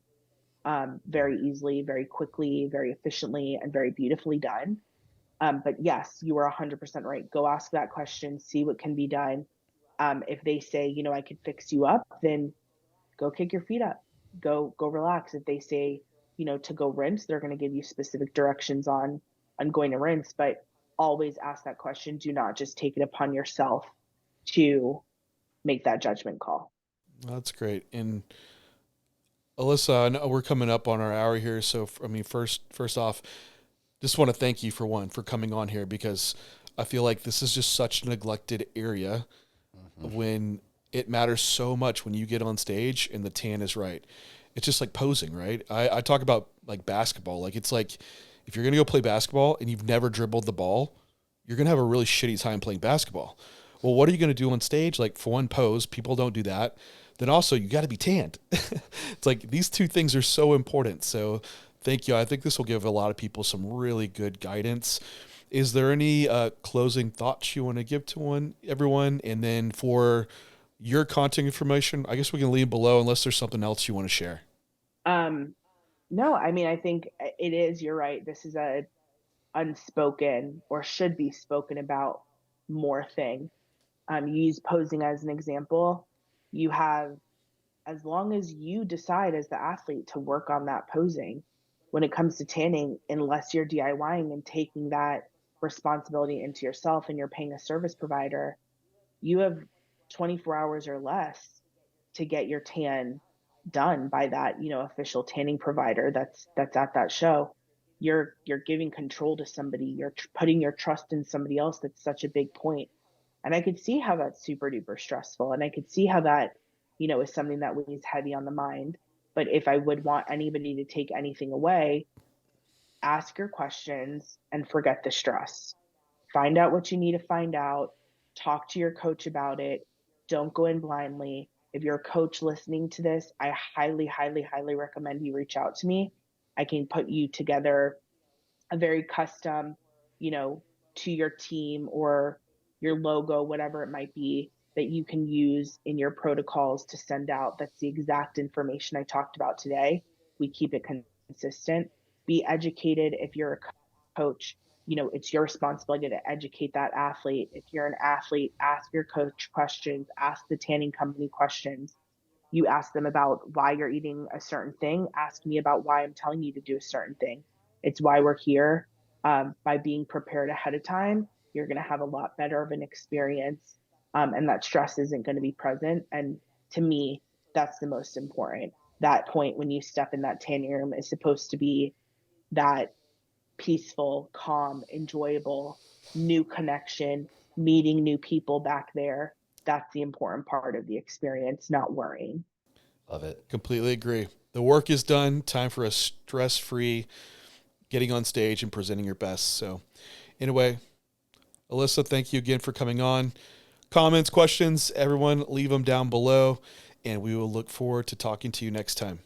very easily, very quickly, very efficiently, and very beautifully done. But yes, you are 100% right. Go ask that question, see what can be done. If they say, I could fix you up, then go kick your feet up, go relax. If they say, to go rinse, they're going to give you specific directions on going to rinse, but always ask that question. Do not just take it upon yourself to make that judgment call. That's great. And Alyssa, I know we're coming up on our hour here. So, first off, just want to thank you for coming on here, because I feel like this is just such a neglected area when it matters so much when you get on stage and the tan is right. It's just like posing, right? I talk about like basketball. Like, it's like if you're going to go play basketball and you've never dribbled the ball, you're going to have a really shitty time playing basketball. Well, what are you going to do on stage? Like, for one, pose. People don't do that. Then also, you got to be tanned. It's like these two things are so important. So thank you. I think this will give a lot of people some really good guidance. Is there any closing thoughts you want to give to everyone? And then for your contact information, I guess we can leave below unless there's something else you want to share. No, I mean, I think it is, you're right. This is a unspoken or should be spoken about more thing. You use posing as an example. You have, as long as you decide as the athlete to work on that posing, when it comes to tanning, unless you're DIYing and taking that responsibility into yourself and you're paying a service provider, you have 24 hours or less to get your tan done by that, official tanning provider that's at that show. You're giving control to somebody. You're putting your trust in somebody else. That's such a big point. And I could see how that's super duper stressful. And I could see how that, is something that weighs heavy on the mind. But if I would want anybody to take anything away, ask your questions and forget the stress. Find out what you need to find out. Talk to your coach about it. Don't go in blindly. If you're a coach listening to this, I highly, highly, highly recommend you reach out to me. I can put you together a very custom, to your team or your logo, whatever it might be, that you can use in your protocols to send out. That's the exact information I talked about today. We keep it consistent. Be educated. If you're a coach, it's your responsibility to educate that athlete. If you're an athlete, ask your coach questions, ask the tanning company questions. You ask them about why you're eating a certain thing. Ask me about why I'm telling you to do a certain thing. It's why we're here. By being prepared ahead of time, you're going to have a lot better of an experience, and that stress isn't going to be present. And to me, that's the most important. That point when you step in that tanning room is supposed to be that peaceful, calm, enjoyable, new connection, meeting new people back there. That's the important part of the experience, not worrying. Love it. Completely agree. The work is done. Time for a stress-free getting on stage and presenting your best. So anyway, Alyssa, thank you again for coming on. Comments, questions, everyone, leave them down below, and we will look forward to talking to you next time.